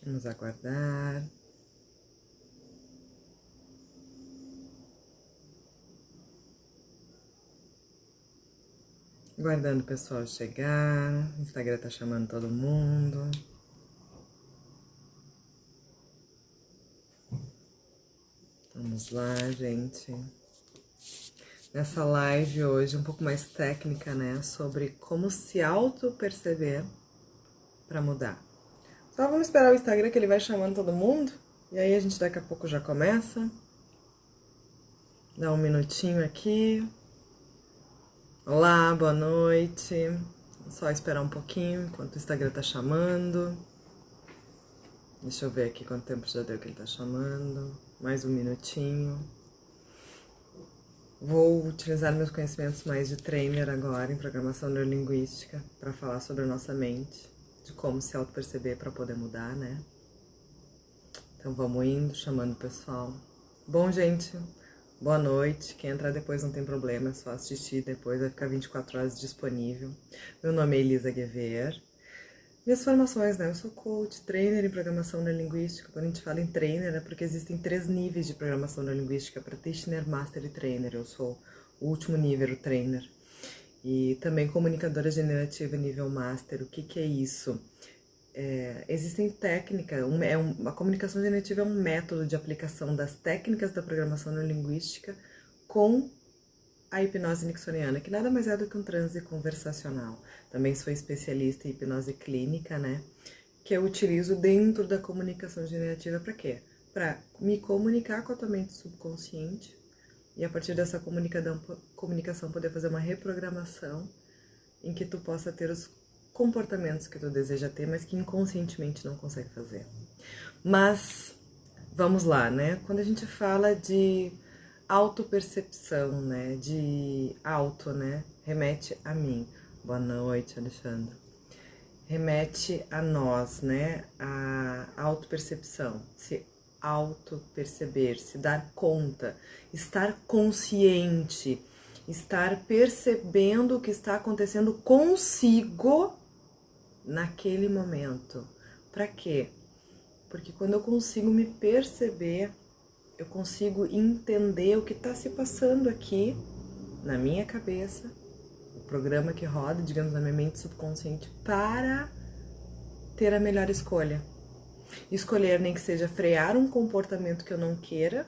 Vamos aguardar. Aguardando o pessoal chegar. O Instagram tá chamando todo mundo. Vamos lá, gente. Nessa live hoje, um pouco mais técnica, né? Sobre como se auto-perceber para mudar. Só vamos esperar o Instagram que ele vai chamando todo mundo. E aí a gente daqui a pouco já começa. Dá um minutinho aqui. Olá, boa noite. Só esperar um pouquinho enquanto o Instagram tá chamando. Deixa eu ver aqui quanto tempo já deu que ele tá chamando. Mais um minutinho. Vou utilizar meus conhecimentos mais de trainer agora em programação neurolinguística para falar sobre a nossa mente, de como se auto-perceber para poder mudar, né? Então vamos indo, chamando o pessoal. Bom, gente, boa noite. Quem entrar depois não tem problema, é só assistir depois, vai ficar 24 horas disponível. Meu nome é Elisa Guever. Minhas formações, né? Eu sou coach, trainer em programação neurolinguística. Quando a gente fala em trainer, é porque existem 3 níveis de programação neurolinguística: practitioner, master e trainer. Eu sou o último nível, o trainer. E também comunicadora generativa nível master. O que é isso? Existem técnicas, a comunicação generativa é um método de aplicação das técnicas da programação neurolinguística com a hipnose nixoniana, que nada mais é do que um transe conversacional. Também sou especialista em hipnose clínica, né? Que eu utilizo dentro da comunicação generativa para quê? Para me comunicar com a tua mente subconsciente e a partir dessa comunicação poder fazer uma reprogramação em que tu possa ter os comportamentos que tu deseja ter, mas que inconscientemente não consegue fazer. Mas vamos lá, né? Quando a gente fala de autopercepção, né? De auto, né? Remete a mim. Boa noite, Alexandre. Remete a nós, né? A autopercepção. Se autoperceber, se dar conta, estar consciente, estar percebendo o que está acontecendo consigo naquele momento. Para quê? Porque quando eu consigo me perceber, eu consigo entender o que está se passando aqui na minha cabeça, o programa que roda, digamos, na minha mente subconsciente, para ter a melhor escolha. Escolher nem que seja frear um comportamento que eu não queira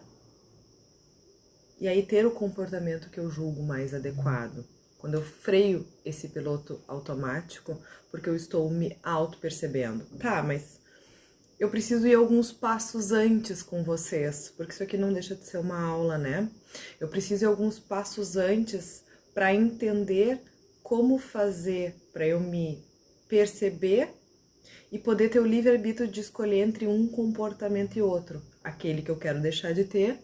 e aí ter o comportamento que eu julgo mais adequado. Quando eu freio esse piloto automático, porque eu estou me auto-percebendo. Tá, mas eu preciso ir alguns passos antes com vocês, porque isso aqui não deixa de ser uma aula, né? Eu preciso ir alguns passos antes para entender como fazer para eu me perceber e poder ter o livre-arbítrio de escolher entre um comportamento e outro. Aquele que eu quero deixar de ter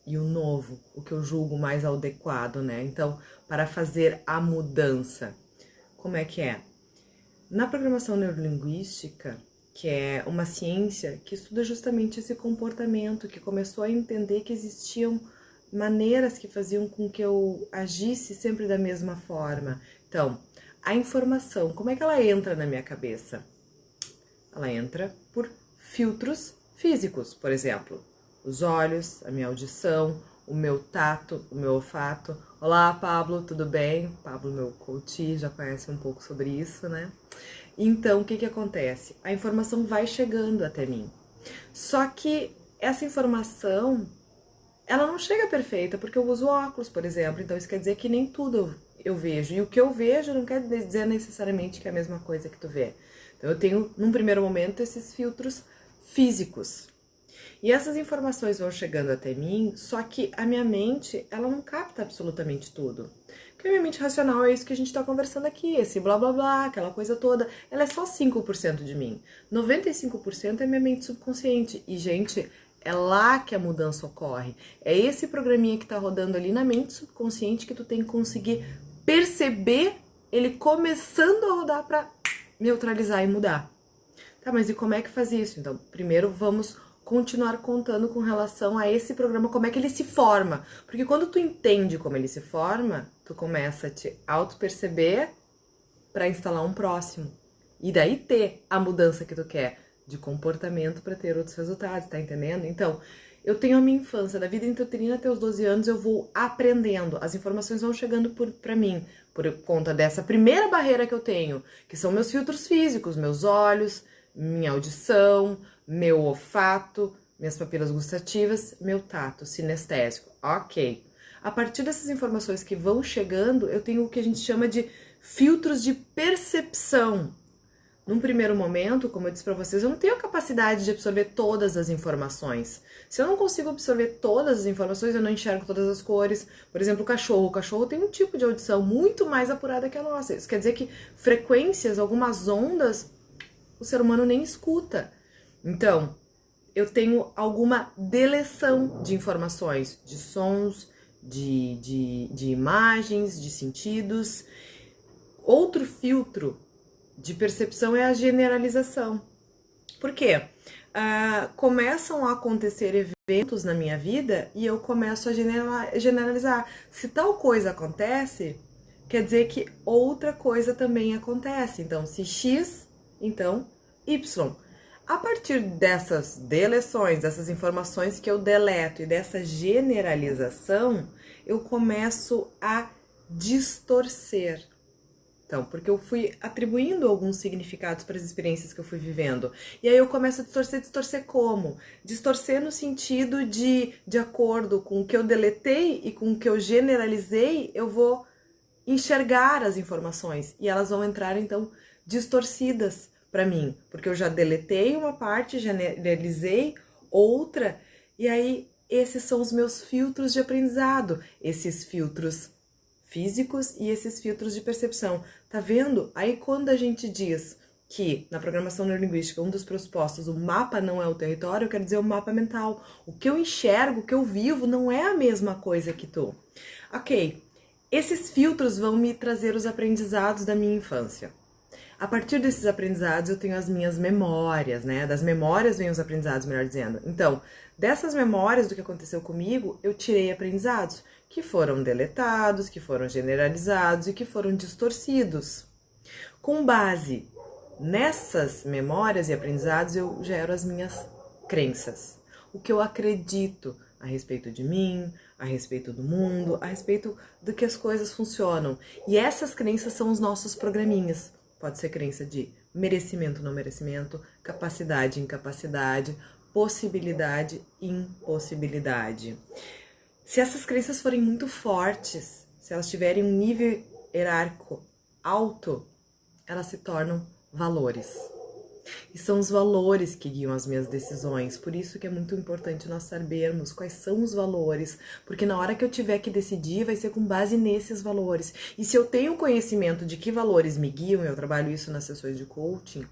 e o novo, o que eu julgo mais adequado, né? Então, para fazer a mudança, como é que é? Na programação neurolinguística, que é uma ciência que estuda justamente esse comportamento, que começou a entender que existiam maneiras que faziam com que eu agisse sempre da mesma forma. Então, a informação, como é que ela entra na minha cabeça? Ela entra por filtros físicos, por exemplo, os olhos, a minha audição, o meu tato, o meu olfato. Olá, Pablo, tudo bem? Pablo, meu coach, já conhece um pouco sobre isso, né? Então, o que acontece? A informação vai chegando até mim. Só que essa informação, ela não chega perfeita, porque eu uso óculos, por exemplo. Então, isso quer dizer que nem tudo eu vejo. E o que eu vejo não quer dizer necessariamente que é a mesma coisa que tu vê. Então, eu tenho, num primeiro momento, esses filtros físicos. E essas informações vão chegando até mim, só que a minha mente, ela não capta absolutamente tudo. Porque a minha mente racional é isso que a gente tá conversando aqui, esse blá blá blá, aquela coisa toda. Ela é só 5% de mim. 95% é minha mente subconsciente. E, gente, é lá que a mudança ocorre. É esse programinha que tá rodando ali na mente subconsciente que tu tem que conseguir perceber ele começando a rodar pra neutralizar e mudar. Tá, mas e como é que faz isso? Então, primeiro vamos continuar contando com relação a esse programa, como é que ele se forma. Porque quando tu entende como ele se forma, tu começa a te auto-perceber para instalar um próximo. E daí ter a mudança que tu quer. de comportamento para ter outros resultados, tá entendendo? Então, eu tenho a minha infância, da vida intrauterina até os 12 anos eu vou aprendendo, as informações vão chegando para mim, por conta dessa primeira barreira que eu tenho, que são meus filtros físicos, meus olhos, minha audição, meu olfato, minhas papilas gustativas, meu tato sinestésico. Ok. A partir dessas informações que vão chegando, eu tenho o que a gente chama de filtros de percepção. Num primeiro momento, como eu disse para vocês, eu não tenho a capacidade de absorver todas as informações. Se eu não consigo absorver todas as informações, eu não enxergo todas as cores. Por exemplo, o cachorro tem um tipo de audição muito mais apurada que a nossa. Isso quer dizer que frequências, algumas ondas, o ser humano nem escuta. Então, eu tenho alguma deleção de informações, de sons, de imagens, de sentidos. Outro filtro de percepção é a generalização. Por quê? Começam a acontecer eventos na minha vida e eu começo a generalizar. Se tal coisa acontece, quer dizer que outra coisa também acontece. Então, se X, então Y. A partir dessas deleções, dessas informações que eu deleto e dessa generalização, eu começo a distorcer. Então, porque eu fui atribuindo alguns significados para as experiências que eu fui vivendo. E aí eu começo a distorcer como? Distorcer no sentido de acordo com o que eu deletei e com o que eu generalizei, eu vou enxergar as informações. E elas vão entrar, então, distorcidas para mim. Porque eu já deletei uma parte, generalizei outra. E aí, esses são os meus filtros de aprendizado. Esses filtros físicos e esses filtros de percepção. Tá vendo? Aí quando a gente diz que na programação neurolinguística um dos pressupostos, o mapa não é o território, eu quero dizer o mapa mental. O que eu enxergo, o que eu vivo não é a mesma coisa que tu. Ok, esses filtros vão me trazer os aprendizados da minha infância. A partir desses aprendizados eu tenho as minhas memórias, né? Das memórias vêm os aprendizados, melhor dizendo. Então, dessas memórias do que aconteceu comigo, eu tirei aprendizados que foram deletados, que foram generalizados e que foram distorcidos. Com base nessas memórias e aprendizados, eu gero as minhas crenças. O que eu acredito a respeito de mim, a respeito do mundo, a respeito do que as coisas funcionam. E essas crenças são os nossos programinhas. Pode ser crença de merecimento, não merecimento, capacidade, incapacidade, possibilidade, impossibilidade. Se essas crenças forem muito fortes, se elas tiverem um nível hierárquico alto, elas se tornam valores. E são os valores que guiam as minhas decisões. Por isso que é muito importante nós sabermos quais são os valores. Porque na hora que eu tiver que decidir, vai ser com base nesses valores. E se eu tenho conhecimento de que valores me guiam, eu trabalho isso nas sessões de coaching,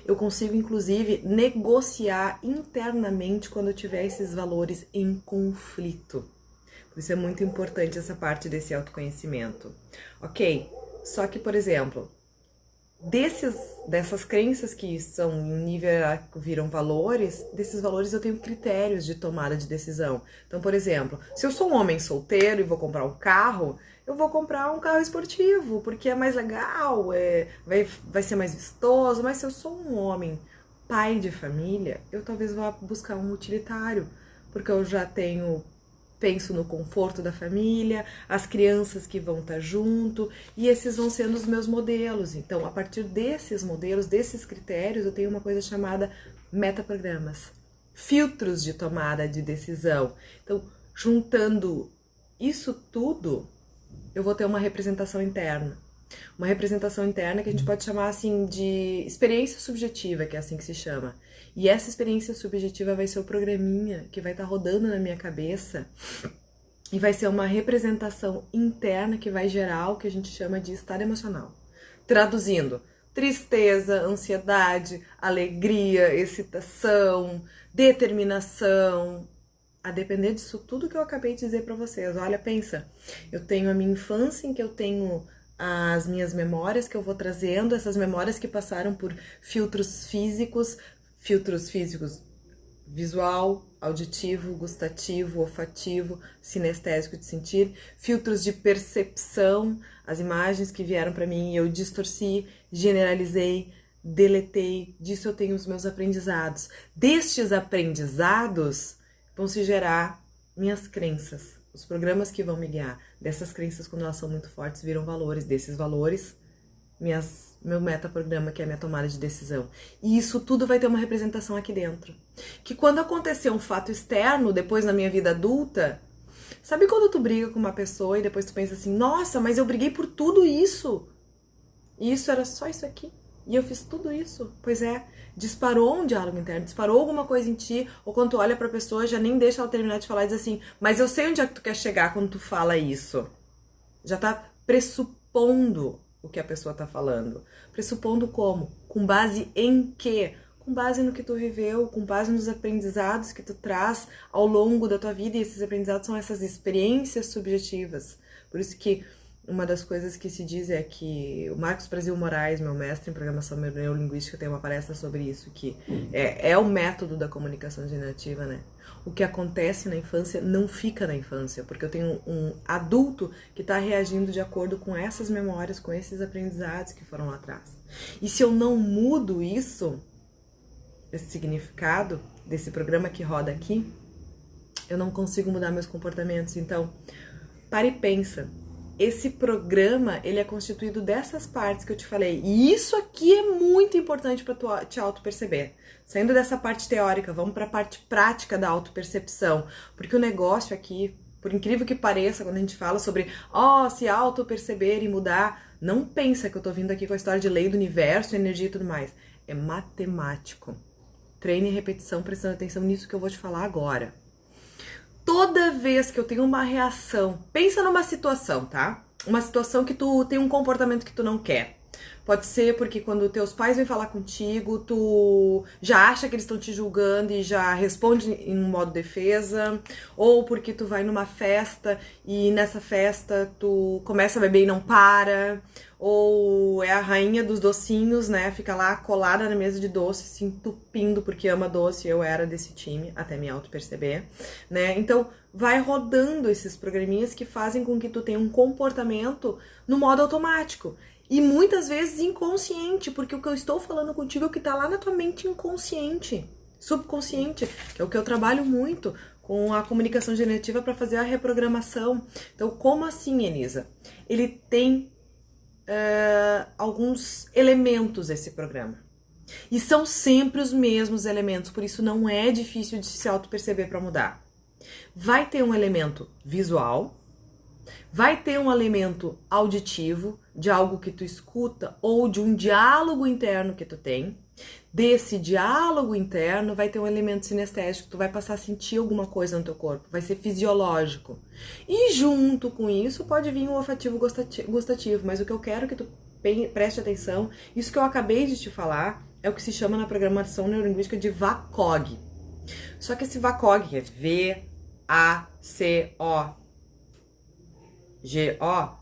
eu consigo, inclusive, negociar internamente quando eu tiver esses valores em conflito. Por isso é muito importante essa parte desse autoconhecimento. Ok? Só que, por exemplo, dessas crenças que são em um nível hierárquico viram valores, desses valores eu tenho critérios de tomada de decisão. Então, por exemplo, se eu sou um homem solteiro e vou comprar um carro, eu vou comprar um carro esportivo, porque é mais legal, vai ser mais vistoso. Mas se eu sou um homem pai de família, eu talvez vá buscar um utilitário, porque eu já penso no conforto da família, as crianças que vão estar junto, e esses vão sendo os meus modelos. Então, a partir desses modelos, desses critérios, eu tenho uma coisa chamada metaprogramas, filtros de tomada de decisão. Então, juntando isso tudo, eu vou ter uma representação interna. Uma representação interna que a gente pode chamar assim de experiência subjetiva, que é assim que se chama. E essa experiência subjetiva vai ser o programinha que vai estar rodando na minha cabeça e vai ser uma representação interna que vai gerar o que a gente chama de estado emocional. Traduzindo, tristeza, ansiedade, alegria, excitação, determinação. A depender disso tudo que eu acabei de dizer para vocês. Olha, pensa, eu tenho a minha infância em que eu tenho as minhas memórias que eu vou trazendo, essas memórias que passaram por filtros físicos visual, auditivo, gustativo, olfativo, sinestésico de sentir, filtros de percepção, as imagens que vieram para mim e eu distorci, generalizei, deletei, disso eu tenho os meus aprendizados. Destes aprendizados vão se gerar minhas crenças, os programas que vão me guiar. Dessas crenças, quando elas são muito fortes, viram valores. Desses valores, meu metaprograma, que é a minha tomada de decisão. E isso tudo vai ter uma representação aqui dentro. Que quando acontecer um fato externo, depois na minha vida adulta, sabe quando tu briga com uma pessoa e depois tu pensa assim, nossa, mas eu briguei por tudo isso. E isso era só isso aqui. E eu fiz tudo isso. Pois é, disparou um diálogo interno, disparou alguma coisa em ti, ou quando tu olha pra pessoa, já nem deixa ela terminar de falar e diz assim, mas eu sei onde é que tu quer chegar quando tu fala isso. Já tá pressupondo o que a pessoa tá falando. Pressupondo como? Com base em quê? Com base no que tu viveu, com base nos aprendizados que tu traz ao longo da tua vida, e esses aprendizados são essas experiências subjetivas. Por isso que uma das coisas que se diz é que o Marcos Brasil Moraes, meu mestre em programação neurolinguística, tem uma palestra sobre isso, que é o método da comunicação generativa, né? O que acontece na infância não fica na infância, porque eu tenho um adulto que está reagindo de acordo com essas memórias, com esses aprendizados que foram lá atrás. E se eu não mudo isso, esse significado desse programa que roda aqui, eu não consigo mudar meus comportamentos. Então, para e pensa. Esse programa, ele é constituído dessas partes que eu te falei. E isso aqui é muito importante para tu te auto-perceber. Saindo dessa parte teórica, vamos para a parte prática da auto-percepção. Porque o negócio aqui, por incrível que pareça, quando a gente fala sobre se auto-perceber e mudar, não pensa que eu tô vindo aqui com a história de lei do universo, energia e tudo mais. É matemático. Treine e repetição, prestando atenção nisso que eu vou te falar agora. Toda vez que eu tenho uma reação, pensa numa situação, tá? Uma situação que tu tem um comportamento que tu não quer. Pode ser porque quando teus pais vêm falar contigo, tu já acha que eles estão te julgando e já responde em um modo defesa, ou porque tu vai numa festa e nessa festa tu começa a beber e não para, ou é a rainha dos docinhos, né? Fica lá colada na mesa de doce, se entupindo porque ama doce. Eu era desse time, até me auto-perceber, né? Então, vai rodando esses programinhas que fazem com que tu tenha um comportamento no modo automático. E muitas vezes inconsciente, porque o que eu estou falando contigo é o que tá lá na tua mente inconsciente, subconsciente, que é o que eu trabalho muito com a comunicação generativa para fazer a reprogramação. Então, como assim, Elisa? Ele tem alguns elementos esse programa. E são sempre os mesmos elementos, por isso não é difícil de se auto-perceber para mudar. Vai ter um elemento visual, vai ter um elemento auditivo, de algo que tu escuta ou de um diálogo interno que tu tem. Desse diálogo interno vai ter um elemento sinestésico, tu vai passar a sentir alguma coisa no teu corpo, vai ser fisiológico. E junto com isso pode vir um olfativo gustativo, mas o que eu quero que tu preste atenção, isso que eu acabei de te falar, é o que se chama na programação neurolinguística de VACOG. Só que esse VACOG, que é V-A-C-O-G-O,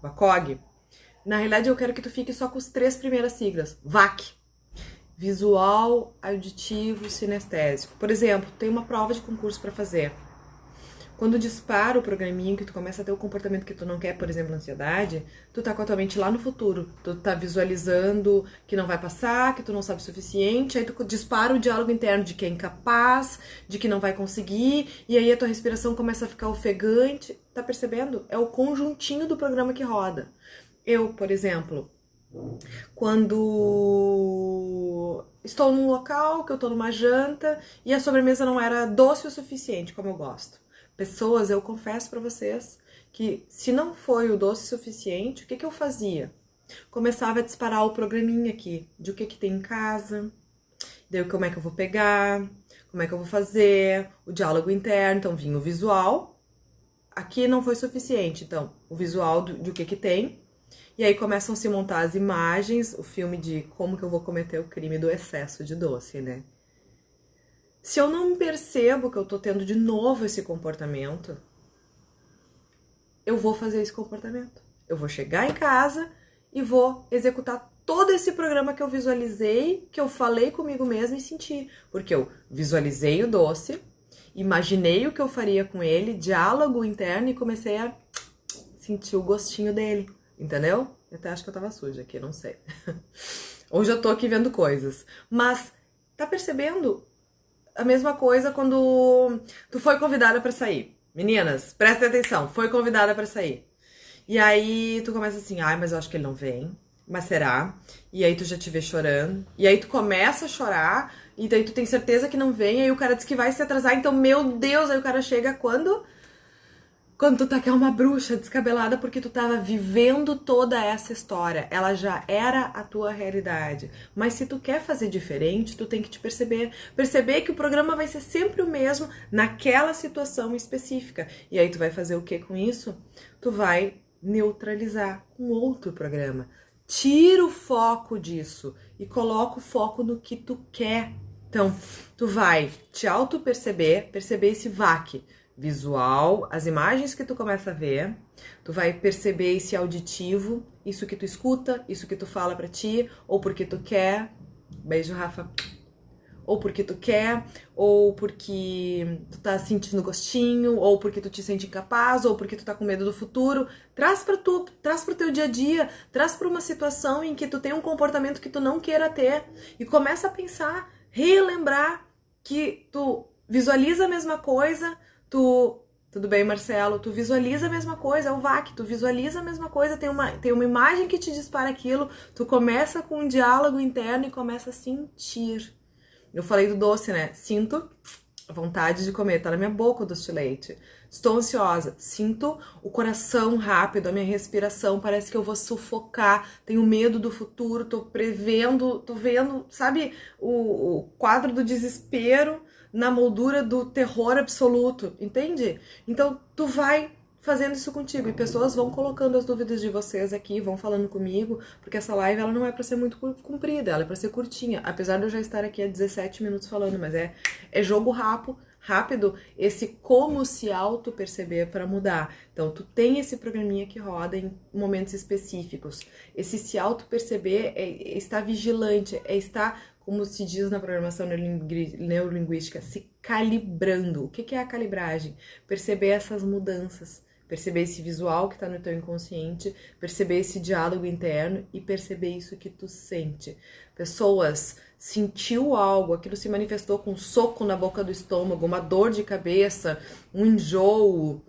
VACOG, na realidade eu quero que tu fique só com as 3 primeiras siglas, VAC. Visual, auditivo, sinestésico. Por exemplo, tem uma prova de concurso para fazer. Quando dispara o programinho, que tu começa a ter o comportamento que tu não quer, por exemplo, ansiedade, tu tá com a tua mente lá no futuro. Tu tá visualizando que não vai passar, que tu não sabe o suficiente, aí tu dispara o diálogo interno de que é incapaz, de que não vai conseguir, e aí a tua respiração começa a ficar ofegante. Tá percebendo? É o conjuntinho do programa que roda. Eu, por exemplo, quando estou num local, que eu tô numa janta, e a sobremesa não era doce o suficiente, como eu gosto. Pessoas, eu confesso pra vocês que se não foi o doce suficiente, o que eu fazia? Começava a disparar o programinha aqui, de o que tem em casa, daí como é que eu vou pegar, como é que eu vou fazer, o diálogo interno, então vinha o visual, aqui não foi suficiente, então o visual de o que tem, e aí começam a se montar as imagens, o filme de como que eu vou cometer o crime do excesso de doce, né? Se eu não percebo que eu tô tendo de novo esse comportamento, eu vou fazer esse comportamento. Eu vou chegar em casa e vou executar todo esse programa que eu visualizei, que eu falei comigo mesma e senti. Porque eu visualizei o doce, imaginei o que eu faria com ele, diálogo interno, e comecei a sentir o gostinho dele. Entendeu? Eu até acho que eu tava suja aqui, não sei. Ou já tô aqui vendo coisas. Mas tá percebendo a mesma coisa quando tu foi convidada pra sair. Meninas, prestem atenção, foi convidada pra sair. E aí tu começa assim, ai, mas eu acho que ele não vem. Mas será? E aí tu já te vê chorando. E aí tu começa a chorar. E daí tu tem certeza que não vem. Aí o cara diz que vai se atrasar. Então, meu Deus, aí o cara chega quando? Quando tu tá que é uma bruxa descabelada porque tu tava vivendo toda essa história. Ela já era a tua realidade. Mas se tu quer fazer diferente, tu tem que te perceber. Perceber que o programa vai ser sempre o mesmo naquela situação específica. E aí tu vai fazer o que com isso? Tu vai neutralizar com outro programa. Tira o foco disso e coloca o foco no que tu quer. Então, tu vai te auto-perceber, perceber esse VAC visual, as imagens que tu começa a ver, tu vai perceber esse auditivo, isso que tu escuta, isso que tu fala pra ti, ou porque tu quer, beijo Rafa, ou porque tu quer, ou porque tu tá sentindo gostinho, ou porque tu te sente incapaz, ou porque tu tá com medo do futuro. Traz pra tu, traz pro teu dia a dia, traz pra uma situação em que tu tem um comportamento que tu não queira ter, e começa a pensar, relembrar que tu visualiza a mesma coisa, tudo bem, Marcelo? Tu visualiza a mesma coisa, é o VAC, tu visualiza a mesma coisa, tem uma imagem que te dispara aquilo, tu começa com um diálogo interno e começa a sentir. Eu falei do doce, né? Sinto vontade de comer, tá na minha boca o doce de leite. Estou ansiosa, sinto o coração rápido, a minha respiração, parece que eu vou sufocar, tenho medo do futuro, tô prevendo, tô vendo, sabe, o quadro do desespero na moldura do terror absoluto, entende? Então, tu vai fazendo isso contigo e pessoas vão colocando as dúvidas de vocês aqui, vão falando comigo, porque essa live ela não é para ser muito comprida, ela é para ser curtinha, apesar de eu já estar aqui há 17 minutos falando, mas é jogo rápido esse como se auto-perceber para mudar. Então, tu tem esse programinha que roda em momentos específicos. Esse se auto-perceber é estar vigilante, é estar, como se diz na programação neurolinguística, se calibrando. O que é a calibragem? Perceber essas mudanças. Perceber esse visual que está no teu inconsciente, perceber esse diálogo interno e perceber isso que tu sente. Pessoas, sentiu algo, aquilo se manifestou com um soco na boca do estômago, uma dor de cabeça, um enjoo,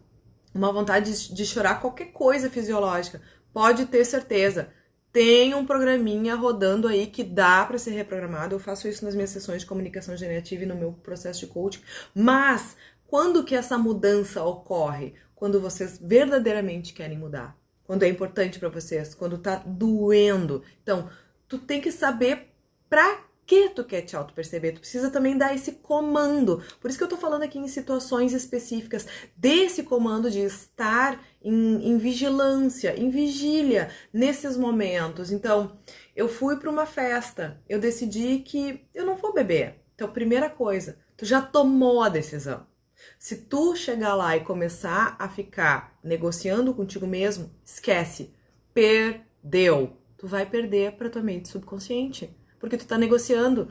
uma vontade de chorar, qualquer coisa fisiológica. Pode ter certeza. Tem um programinha rodando aí que dá para ser reprogramado. Eu faço isso nas minhas sessões de comunicação generativa e no meu processo de coaching. Mas quando que essa mudança ocorre? Quando vocês verdadeiramente querem mudar. Quando é importante para vocês, quando tá doendo. Então, tu tem que saber pra que tu quer te auto-perceber. Tu precisa também dar esse comando. Por isso que eu tô falando aqui em situações específicas. Desse comando de estar em vigilância, em vigília nesses momentos. Então, eu fui para uma festa. Eu decidi que eu não vou beber. Então, primeira coisa, tu já tomou a decisão. Se tu chegar lá e começar a ficar negociando contigo mesmo, esquece. Perdeu. Tu vai perder pra tua mente subconsciente. Porque tu tá negociando.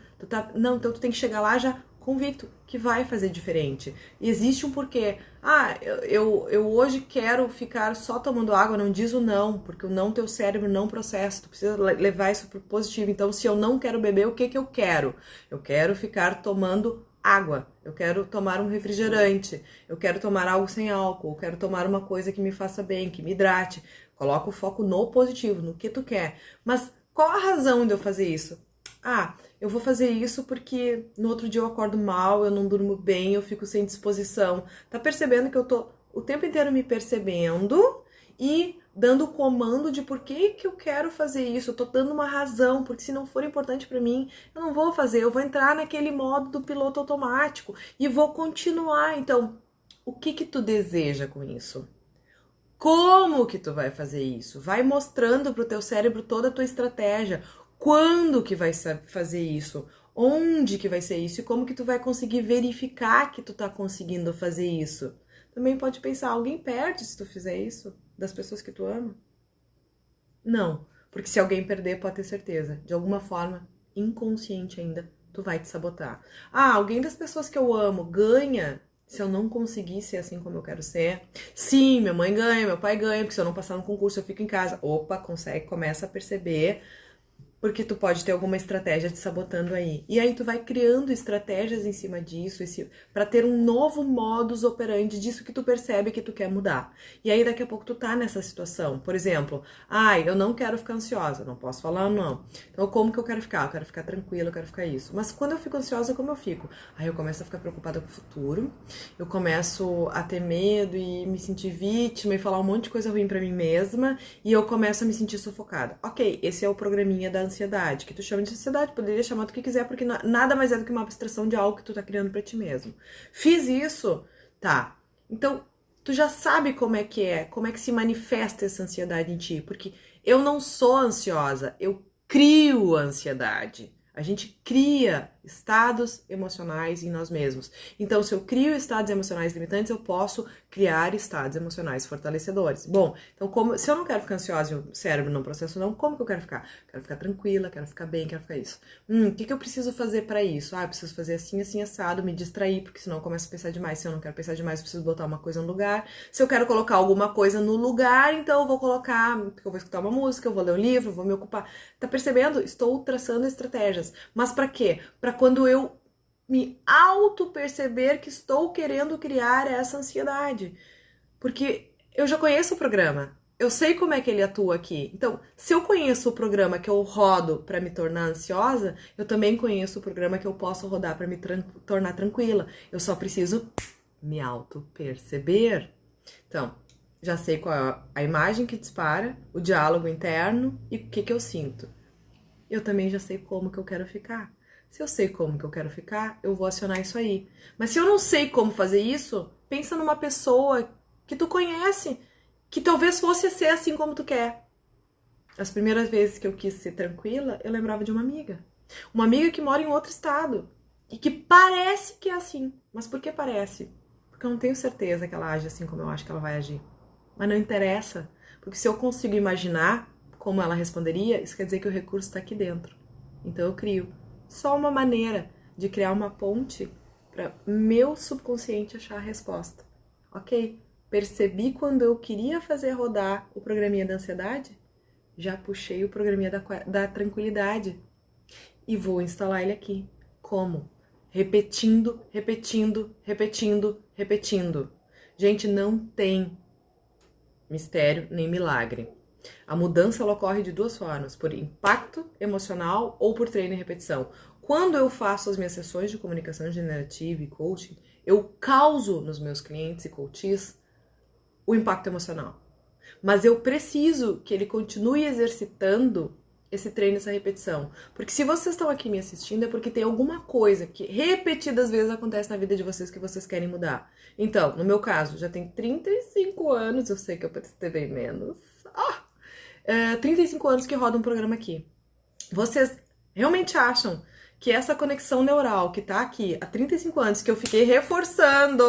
Não, então tu tem que chegar lá já convicto que vai fazer diferente. E existe um porquê. Ah, eu hoje quero ficar só tomando água, não diz o não, porque o não teu cérebro não processa. Tu precisa levar isso pro positivo. Então, se eu não quero beber, o que eu quero? Eu quero ficar tomando água, eu quero tomar um refrigerante, eu quero tomar algo sem álcool, eu quero tomar uma coisa que me faça bem, que me hidrate. Coloca o foco no positivo, no que tu quer. Mas qual a razão de eu fazer isso? Ah, eu vou fazer isso porque no outro dia eu acordo mal, eu não durmo bem, eu fico sem disposição. Tá percebendo que eu tô o tempo inteiro me percebendo e dando o comando de por que eu quero fazer isso, eu tô dando uma razão, porque se não for importante para mim, eu não vou fazer, eu vou entrar naquele modo do piloto automático e vou continuar. Então, o que tu deseja com isso? Como que tu vai fazer isso? Vai mostrando pro teu cérebro toda a tua estratégia. Quando que vai fazer isso? Onde que vai ser isso? E como que tu vai conseguir verificar que tu tá conseguindo fazer isso? Também pode pensar, alguém perde se tu fizer isso? Das pessoas que tu ama? Não, porque se alguém perder, pode ter certeza, de alguma forma, inconsciente ainda, tu vai te sabotar. Ah, alguém das pessoas que eu amo ganha se eu não conseguir ser assim como eu quero ser? Sim, minha mãe ganha, meu pai ganha, porque se eu não passar no concurso eu fico em casa. Opa, consegue, começa a perceber Porque tu pode ter alguma estratégia te sabotando aí. E aí tu vai criando estratégias em cima disso, para ter um novo modus operandi disso que tu percebe que tu quer mudar. E aí daqui a pouco tu tá nessa situação. Por exemplo, eu não quero ficar ansiosa, não posso falar não. Então como que eu quero ficar? Eu quero ficar tranquila, eu quero ficar isso. Mas quando eu fico ansiosa, como eu fico? Aí eu começo a ficar preocupada com o futuro, eu começo a ter medo e me sentir vítima e falar um monte de coisa ruim pra mim mesma, e eu começo a me sentir sufocada. Ok, esse é o programinha da ansiedade, que tu chama de ansiedade, poderia chamar do que quiser, porque nada mais é do que uma abstração de algo que tu tá criando pra ti mesmo. Fiz isso, tá. Então, tu já sabe como é que se manifesta essa ansiedade em ti, porque eu não sou ansiosa, eu crio ansiedade. A gente cria estados emocionais em nós mesmos. Então, se eu crio estados emocionais limitantes, eu posso criar estados emocionais fortalecedores. Bom, então se eu não quero ficar ansiosa e o cérebro não processa não, como que eu quero ficar? Quero ficar tranquila, quero ficar bem, quero ficar isso. O que eu preciso fazer para isso? Eu preciso fazer assim, assim, assado, me distrair, porque senão eu começo a pensar demais. Se eu não quero pensar demais, eu preciso botar uma coisa no lugar. Se eu quero colocar alguma coisa no lugar, então eu vou colocar, porque eu vou escutar uma música, eu vou ler um livro, eu vou me ocupar. Tá percebendo? Estou traçando estratégias. Mas para quê? Para quando eu me auto-perceber que estou querendo criar essa ansiedade. Porque eu já conheço o programa, eu sei como é que ele atua aqui. Então, se eu conheço o programa que eu rodo para me tornar ansiosa, eu também conheço o programa que eu posso rodar para me tornar tranquila. Eu só preciso me auto-perceber. Então, já sei qual é a imagem que dispara, o diálogo interno e o que eu sinto. Eu também já sei como que eu quero ficar. Se eu sei como que eu quero ficar, eu vou acionar isso aí. Mas se eu não sei como fazer isso, pensa numa pessoa que tu conhece, que talvez fosse ser assim como tu quer. As primeiras vezes que eu quis ser tranquila, eu lembrava de uma amiga. Uma amiga que mora em outro estado. E que parece que é assim. Mas por que parece? Porque eu não tenho certeza que ela age assim como eu acho que ela vai agir. Mas não interessa. Porque se eu consigo imaginar como ela responderia, isso quer dizer que o recurso está aqui dentro. Então eu crio só uma maneira de criar uma ponte para meu subconsciente achar a resposta. Ok? Percebi quando eu queria fazer rodar o programinha da ansiedade? Já puxei o programinha da tranquilidade e vou instalar ele aqui. Como? Repetindo, repetindo, repetindo, repetindo. Gente, não tem mistério nem milagre. A mudança ela ocorre de duas formas, por impacto emocional ou por treino e repetição. Quando eu faço as minhas sessões de comunicação generativa e coaching, eu causo nos meus clientes e coaches o impacto emocional. Mas eu preciso que ele continue exercitando esse treino, essa repetição. Porque se vocês estão aqui me assistindo é porque tem alguma coisa que repetidas vezes acontece na vida de vocês que vocês querem mudar. Então, no meu caso, já tem 35 anos, eu sei que eu preciso ter bem menos. 35 anos que roda um programa aqui. Vocês realmente acham que essa conexão neural que tá aqui há 35 anos, que eu fiquei reforçando,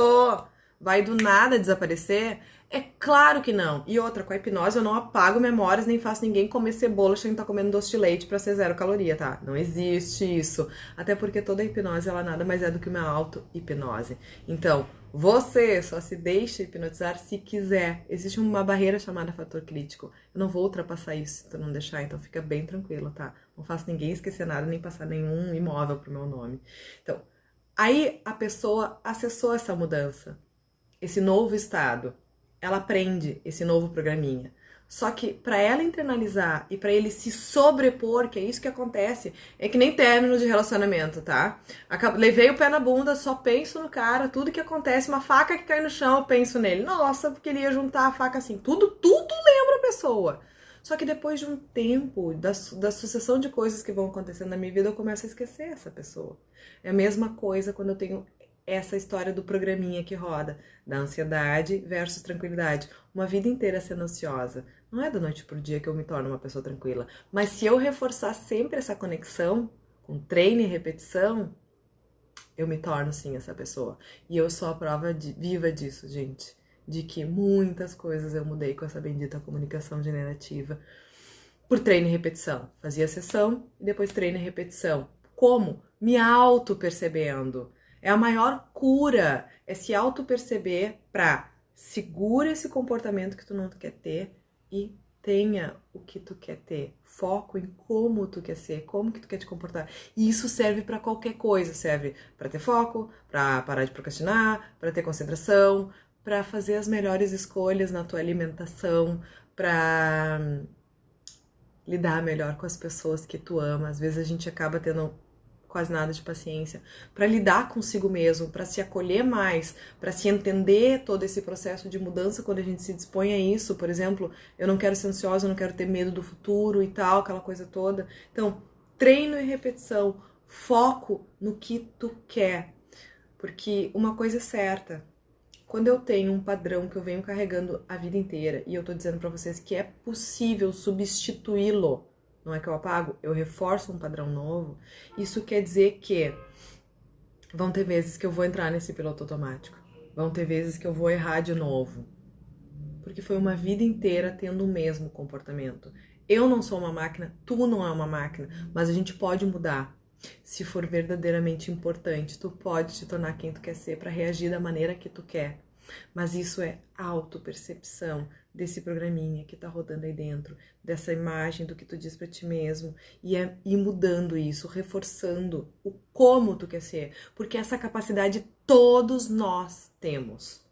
vai do nada desaparecer? É claro que não. E outra, com a hipnose eu não apago memórias, nem faço ninguém comer cebola sem estar comendo doce de leite pra ser 0 caloria, tá? Não existe isso. Até porque toda hipnose, ela nada mais é do que uma auto-hipnose. Então, você só se deixa hipnotizar se quiser. Existe uma barreira chamada fator crítico. Eu não vou ultrapassar isso se tu não deixar, então fica bem tranquilo, tá? Não faço ninguém esquecer nada, nem passar nenhum imóvel pro meu nome. Então, aí a pessoa acessou essa mudança, esse novo estado. Ela aprende esse novo programinha. Só que para ela internalizar e para ele se sobrepor, que é isso que acontece, é que nem término de relacionamento, tá? Levei o pé na bunda, só penso no cara, tudo que acontece, uma faca que cai no chão, eu penso nele. Nossa, queria juntar a faca assim. Tudo lembra a pessoa. Só que depois de um tempo, da sucessão de coisas que vão acontecendo na minha vida, eu começo a esquecer essa pessoa. É a mesma coisa quando eu tenho essa história do programinha que roda, da ansiedade versus tranquilidade. Uma vida inteira sendo ansiosa. Não é da noite pro dia que eu me torno uma pessoa tranquila. Mas se eu reforçar sempre essa conexão, com treino e repetição, eu me torno sim essa pessoa. E eu sou a prova viva disso, gente. De que muitas coisas eu mudei com essa bendita comunicação generativa. Por treino e repetição. Fazia sessão e depois treino e repetição. Como? Me auto-percebendo. É a maior cura, é se auto-perceber pra segura esse comportamento que tu não quer ter e Tenha o que tu quer ter, foco em como tu quer ser, como que tu quer te comportar. E isso serve para qualquer coisa, serve para ter foco, para parar de procrastinar, para ter concentração, para fazer as melhores escolhas na tua alimentação, para lidar melhor com as pessoas que tu ama. Às vezes a gente acaba tendo quase nada de paciência para lidar consigo mesmo, para se acolher mais, para se entender todo esse processo de mudança quando a gente se dispõe a isso. Por exemplo, eu não quero ser ansiosa, eu não quero ter medo do futuro e tal, aquela coisa toda. Então, treino e repetição, foco no que tu quer, porque uma coisa é certa. Quando eu tenho um padrão que eu venho carregando a vida inteira e eu tô dizendo pra vocês que é possível substituí-lo, não é que eu apago, eu reforço um padrão novo, isso quer dizer que vão ter vezes que eu vou entrar nesse piloto automático, vão ter vezes que eu vou errar de novo, porque foi uma vida inteira tendo o mesmo comportamento. Eu não sou uma máquina, tu não é uma máquina, mas a gente pode mudar. Se for verdadeiramente importante, tu pode te tornar quem tu quer ser para reagir da maneira que tu quer. Mas isso é autopercepção desse programinha que tá rodando aí dentro, dessa imagem do que tu diz para ti mesmo, e é ir mudando isso, reforçando o como tu quer ser, porque essa capacidade todos nós temos.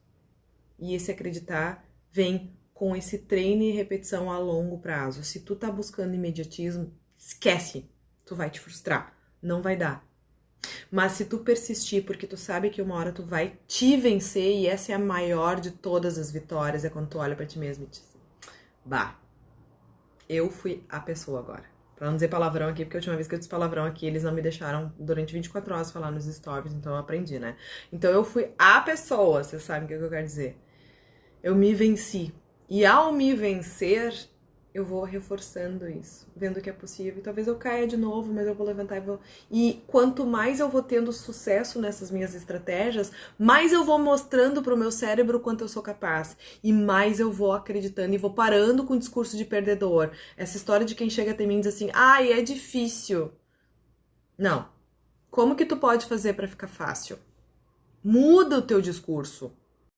E esse acreditar vem com esse treino e repetição a longo prazo. Se tu tá buscando imediatismo, esquece, tu vai te frustrar. Não vai dar. Mas se tu persistir, porque tu sabe que uma hora tu vai te vencer, e essa é a maior de todas as vitórias, é quando tu olha pra ti mesmo e diz, bah, eu fui a pessoa agora. Pra não dizer palavrão aqui, porque a última vez que eu disse palavrão aqui, eles não me deixaram durante 24 horas falar nos stories, então eu aprendi, né? Então eu fui a pessoa, vocês sabem o que eu quero dizer. Eu me venci. E ao me vencer, eu vou reforçando isso, vendo que é possível. Talvez eu caia de novo, mas eu vou levantar e vou... E quanto mais eu vou tendo sucesso nessas minhas estratégias, mais eu vou mostrando pro meu cérebro o quanto eu sou capaz. E mais eu vou acreditando e vou parando com o discurso de perdedor. Essa história de quem chega até mim e diz assim, ai, é difícil. Não. Como que tu pode fazer para ficar fácil? Muda o teu discurso.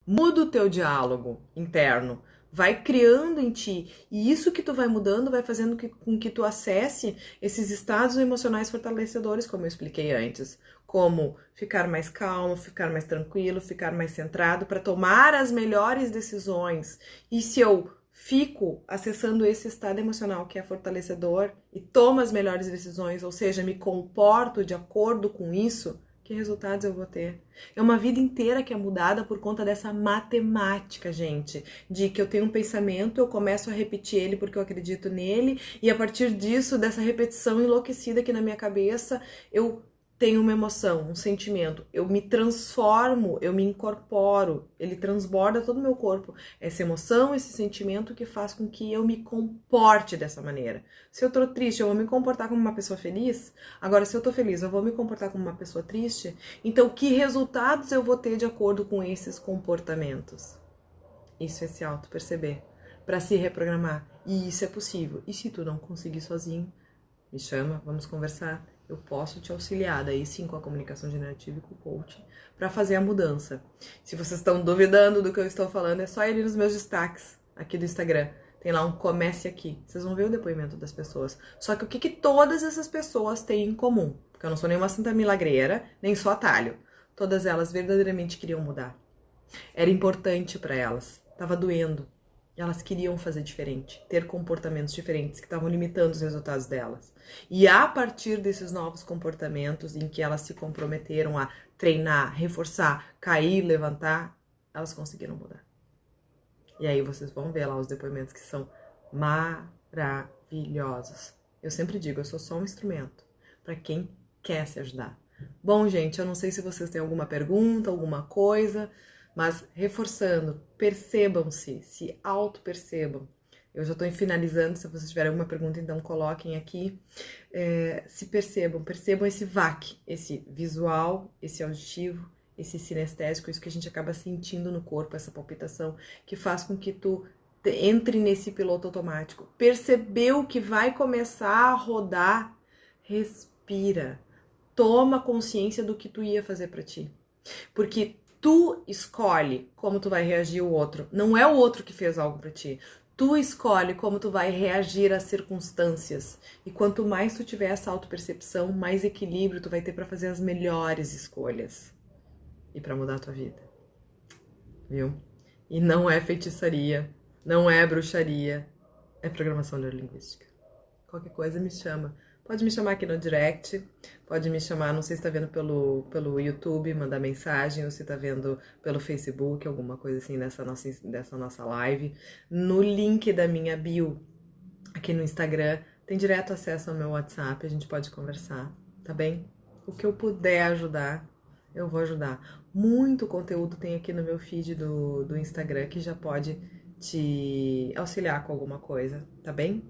Muda o teu diálogo interno, vai criando em ti, e isso que tu vai mudando vai fazendo com que tu acesse esses estados emocionais fortalecedores, como eu expliquei antes, como ficar mais calmo, ficar mais tranquilo, ficar mais centrado para tomar as melhores decisões. E se eu fico acessando esse estado emocional que é fortalecedor e tomo as melhores decisões, ou seja, me comporto de acordo com isso, que resultados eu vou ter? É uma vida inteira que é mudada por conta dessa matemática, gente. De que eu tenho um pensamento, eu começo a repetir ele porque eu acredito nele, e a partir disso, dessa repetição enlouquecida aqui na minha cabeça, eu tenho uma emoção, um sentimento. Eu me transformo, eu me incorporo, ele transborda todo o meu corpo. Essa emoção, esse sentimento que faz com que eu me comporte dessa maneira. Se eu tô triste, eu vou me comportar como uma pessoa feliz. Agora, se eu tô feliz, eu vou me comportar como uma pessoa triste. Então, que resultados eu vou ter de acordo com esses comportamentos? Isso é se auto-perceber, para se reprogramar. E isso é possível. E se tu não conseguir sozinho, me chama, vamos conversar. Eu posso te auxiliar, daí sim, com a comunicação generativa e com o coaching, para fazer a mudança. Se vocês estão duvidando do que eu estou falando, é só ir nos meus destaques aqui do Instagram. Tem lá um comece aqui. Vocês vão ver o depoimento das pessoas. Só que o que todas essas pessoas têm em comum? Porque eu não sou nenhuma santa milagreira, nem sou atalho. Todas elas verdadeiramente queriam mudar. Era importante para elas. Tava doendo. Elas queriam fazer diferente, ter comportamentos diferentes que estavam limitando os resultados delas. E a partir desses novos comportamentos em que elas se comprometeram a treinar, reforçar, cair, levantar, elas conseguiram mudar. E aí vocês vão ver lá os depoimentos que são maravilhosos. Eu sempre digo, eu sou só um instrumento para quem quer se ajudar. Bom, gente, eu não sei se vocês têm alguma pergunta, alguma coisa, mas reforçando, percebam-se, se auto-percebam. Eu já estou finalizando, se vocês tiverem alguma pergunta, então coloquem aqui. Se percebam, percebam esse VAC, esse visual, esse auditivo, esse sinestésico, isso que a gente acaba sentindo no corpo, essa palpitação, que faz com que tu entre nesse piloto automático. Percebeu que vai começar a rodar? Respira. Toma consciência do que tu ia fazer pra ti. Porque tu escolhe como tu vai reagir ao outro. Não é o outro que fez algo pra ti. Tu escolhe como tu vai reagir às circunstâncias. E quanto mais tu tiver essa autopercepção, mais equilíbrio tu vai ter para fazer as melhores escolhas. E para mudar a tua vida. Viu? E não é feitiçaria, não é bruxaria, é programação neurolinguística. Qualquer coisa me chama. Pode me chamar aqui no direct, pode me chamar, não sei se tá vendo pelo YouTube, mandar mensagem, ou se tá vendo pelo Facebook, alguma coisa assim dessa nossa live. No link da minha bio, aqui no Instagram, tem direto acesso ao meu WhatsApp, a gente pode conversar, tá bem? O que eu puder ajudar, eu vou ajudar. Muito conteúdo tem aqui no meu feed do Instagram que já pode te auxiliar com alguma coisa, tá bem?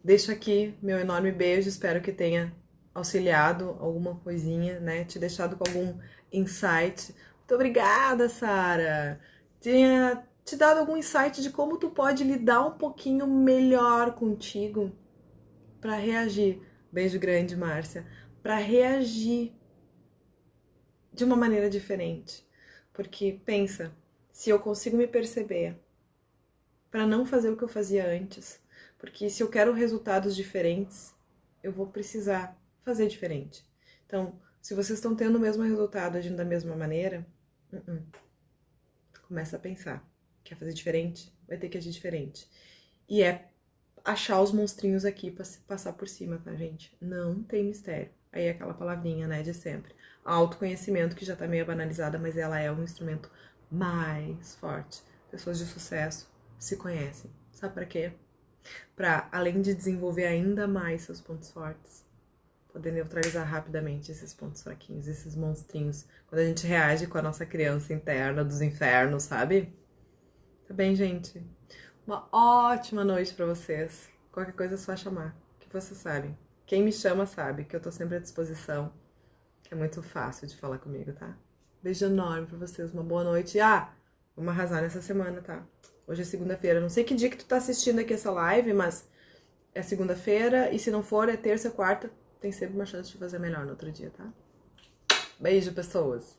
Deixo aqui meu enorme beijo, espero que tenha auxiliado alguma coisinha, né? Te deixado com algum insight. Muito obrigada, Sara! Tenha te dado algum insight de como tu pode lidar um pouquinho melhor contigo para reagir. Beijo grande, Márcia. Para reagir de uma maneira diferente. Porque pensa, se eu consigo me perceber para não fazer o que eu fazia antes, porque se eu quero resultados diferentes, eu vou precisar fazer diferente. Então, se vocês estão tendo o mesmo resultado agindo da mesma maneira, começa a pensar. Quer fazer diferente? Vai ter que agir diferente. E é achar os monstrinhos aqui pra passar por cima, tá, gente? Não tem mistério. Aí é aquela palavrinha, né, de sempre. Autoconhecimento, que já tá meio banalizada, mas ela é um instrumento mais forte. Pessoas de sucesso se conhecem. Sabe pra quê? Pra, além de desenvolver ainda mais seus pontos fortes, poder neutralizar rapidamente esses pontos fraquinhos, esses monstrinhos. Quando a gente reage com a nossa criança interna dos infernos, sabe? Tá bem, gente? Uma ótima noite pra vocês. Qualquer coisa é só chamar, que vocês sabem. Quem me chama sabe que eu tô sempre à disposição, que é muito fácil de falar comigo, tá? Beijo enorme pra vocês, uma boa noite. Vamos arrasar nessa semana, tá? Hoje é segunda-feira, não sei que dia que tu tá assistindo aqui essa live, mas é segunda-feira, e se não for, é terça, quarta, tem sempre uma chance de fazer melhor no outro dia, tá? Beijo, pessoas!